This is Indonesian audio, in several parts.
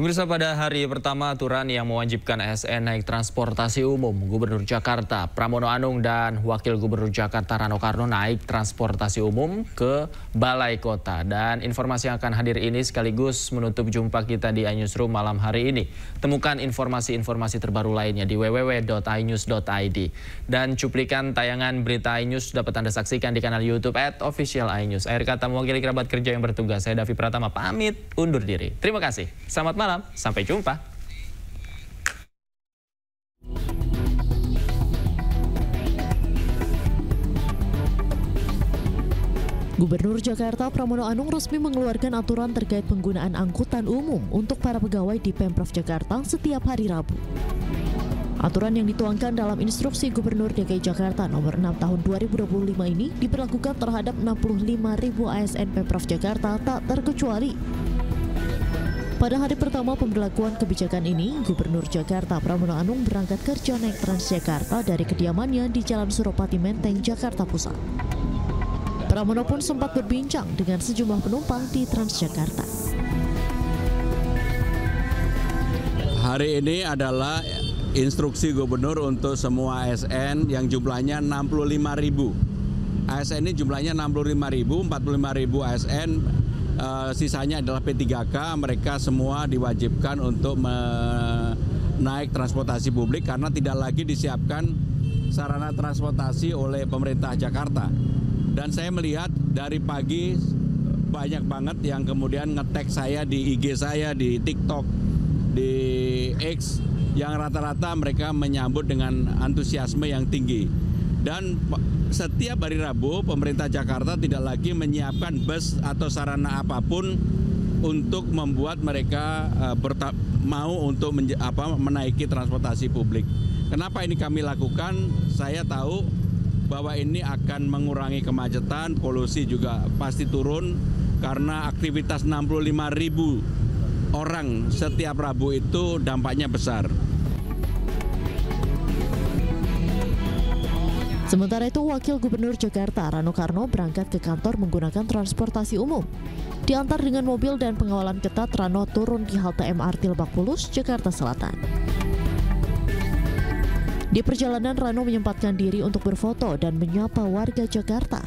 Pemirsa, pada hari pertama aturan yang mewajibkan ASN naik transportasi umum, Gubernur Jakarta Pramono Anung dan Wakil Gubernur Jakarta Rano Karno naik transportasi umum ke Balai Kota. Dan informasi yang akan hadir ini sekaligus menutup jumpa kita di iNewsroom malam hari ini. Temukan informasi-informasi terbaru lainnya di www.inews.id. Dan cuplikan tayangan berita iNews dapat Anda saksikan di kanal YouTube @officialinews. Akhir kata mewakili kerabat kerja yang bertugas, saya Davi Pratama pamit undur diri. Terima kasih. Selamat malam, sampai jumpa. Gubernur Jakarta Pramono Anung resmi mengeluarkan aturan terkait penggunaan angkutan umum untuk para pegawai di Pemprov Jakarta setiap hari Rabu. Aturan yang dituangkan dalam Instruksi Gubernur DKI Jakarta nomor 6 tahun 2025 ini diberlakukan terhadap 65.000 ASN Pemprov Jakarta tak terkecuali. Pada hari pertama pemberlakuan kebijakan ini, Gubernur Jakarta Pramono Anung berangkat kerja naik Transjakarta dari kediamannya di Jalan Suropati Menteng, Jakarta Pusat. Pramono pun sempat berbincang dengan sejumlah penumpang di Transjakarta. Hari ini adalah instruksi Gubernur untuk semua ASN yang jumlahnya 65.000. ASN ini jumlahnya 65.000, 45.000 ASN. Sisanya adalah P3K, mereka semua diwajibkan untuk naik transportasi publik karena tidak lagi disiapkan sarana transportasi oleh pemerintah Jakarta. Dan saya melihat dari pagi banyak banget yang kemudian nge-tag saya di IG saya, di TikTok, di X, yang rata-rata mereka menyambut dengan antusiasme yang tinggi. Dan setiap hari Rabu pemerintah Jakarta tidak lagi menyiapkan bus atau sarana apapun untuk membuat mereka mau untuk menaiki transportasi publik. Kenapa ini kami lakukan? Saya tahu bahwa ini akan mengurangi kemacetan, polusi juga pasti turun karena aktivitas 65.000 orang setiap Rabu itu dampaknya besar. Sementara itu, Wakil Gubernur Jakarta Rano Karno berangkat ke kantor menggunakan transportasi umum. Diantar dengan mobil dan pengawalan ketat, Rano turun di halte MRT Lebak Bulus, Jakarta Selatan. Di perjalanan, Rano menyempatkan diri untuk berfoto dan menyapa warga Jakarta.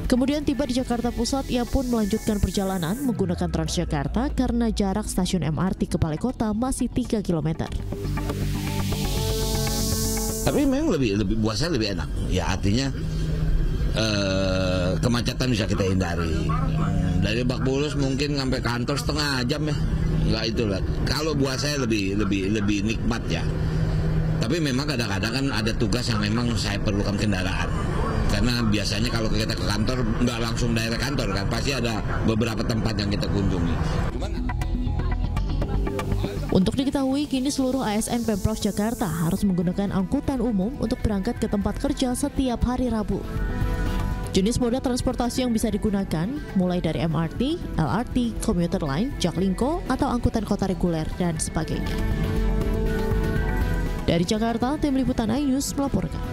Kemudian tiba di Jakarta Pusat, ia pun melanjutkan perjalanan menggunakan Transjakarta karena jarak stasiun MRT ke Balai Kota masih 3 km. Tapi memang lebih buat saya lebih enak. Ya artinya kemacetan bisa kita hindari. Dari Lebak Bulus mungkin sampai kantor setengah jam ya. Enggak itulah. Kalau buat saya lebih nikmat ya. Tapi memang kadang-kadang kan ada tugas yang memang saya perlukan kendaraan. Karena biasanya kalau kita ke kantor nggak langsung daerah kantor kan, pasti ada beberapa tempat yang kita kunjungi. Untuk diketahui, kini seluruh ASN Pemprov Jakarta harus menggunakan angkutan umum untuk berangkat ke tempat kerja setiap hari Rabu. Jenis moda transportasi yang bisa digunakan mulai dari MRT, LRT, komuter lain, Jaklingko, atau angkutan kota reguler, dan sebagainya. Dari Jakarta, tim liputan iNews melaporkan.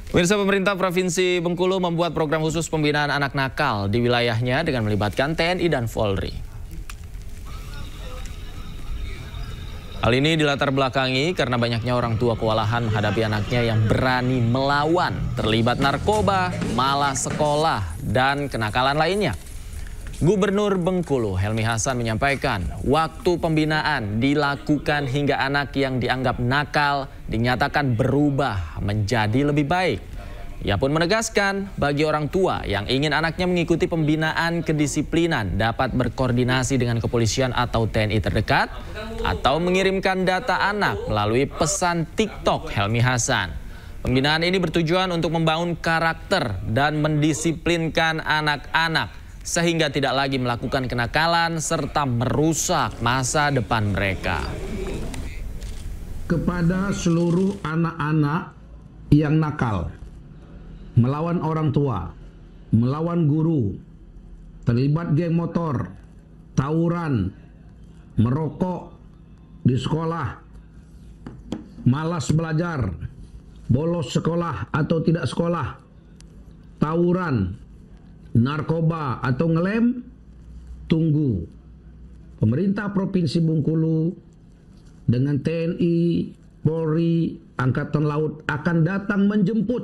Pemirsa, pemerintah Provinsi Bengkulu membuat program khusus pembinaan anak nakal di wilayahnya dengan melibatkan TNI dan Polri. Hal ini dilatar belakangi karena banyaknya orang tua kewalahan menghadapi anaknya yang berani melawan, terlibat narkoba, malas sekolah, dan kenakalan lainnya. Gubernur Bengkulu Helmi Hasan menyampaikan waktu pembinaan dilakukan hingga anak yang dianggap nakal dinyatakan berubah menjadi lebih baik. Ia pun menegaskan bagi orang tua yang ingin anaknya mengikuti pembinaan kedisiplinan dapat berkoordinasi dengan kepolisian atau TNI terdekat atau mengirimkan data anak melalui pesan TikTok Helmi Hasan. Pembinaan ini bertujuan untuk membangun karakter dan mendisiplinkan anak-anak sehingga tidak lagi melakukan kenakalan serta merusak masa depan mereka. Kepada seluruh anak-anak yang nakal, melawan orang tua, melawan guru, terlibat geng motor, tawuran, merokok di sekolah, malas belajar, bolos sekolah atau tidak sekolah, tawuran, narkoba atau ngelem, tunggu. Pemerintah Provinsi Bengkulu dengan TNI, Polri, Angkatan Laut akan datang menjemput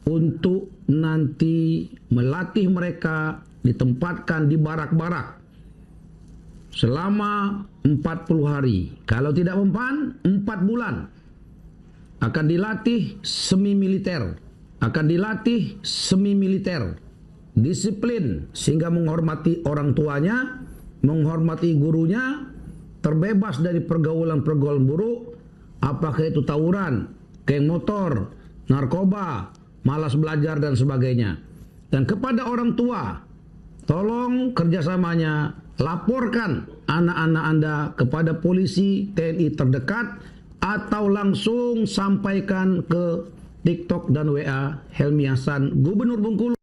untuk nanti melatih mereka, ditempatkan di barak-barak selama 40 hari. Kalau tidak mempan, 4 bulan. Akan dilatih semi-militer. Disiplin, sehingga menghormati orang tuanya, menghormati gurunya, terbebas dari pergaulan-pergaulan buruk, apakah itu tawuran, geng motor, narkoba, malas belajar dan sebagainya. Dan kepada orang tua, tolong kerjasamanya, laporkan anak-anak Anda kepada polisi, TNI terdekat, atau langsung sampaikan ke TikTok dan WA Helmi Hasan, Gubernur Bengkulu.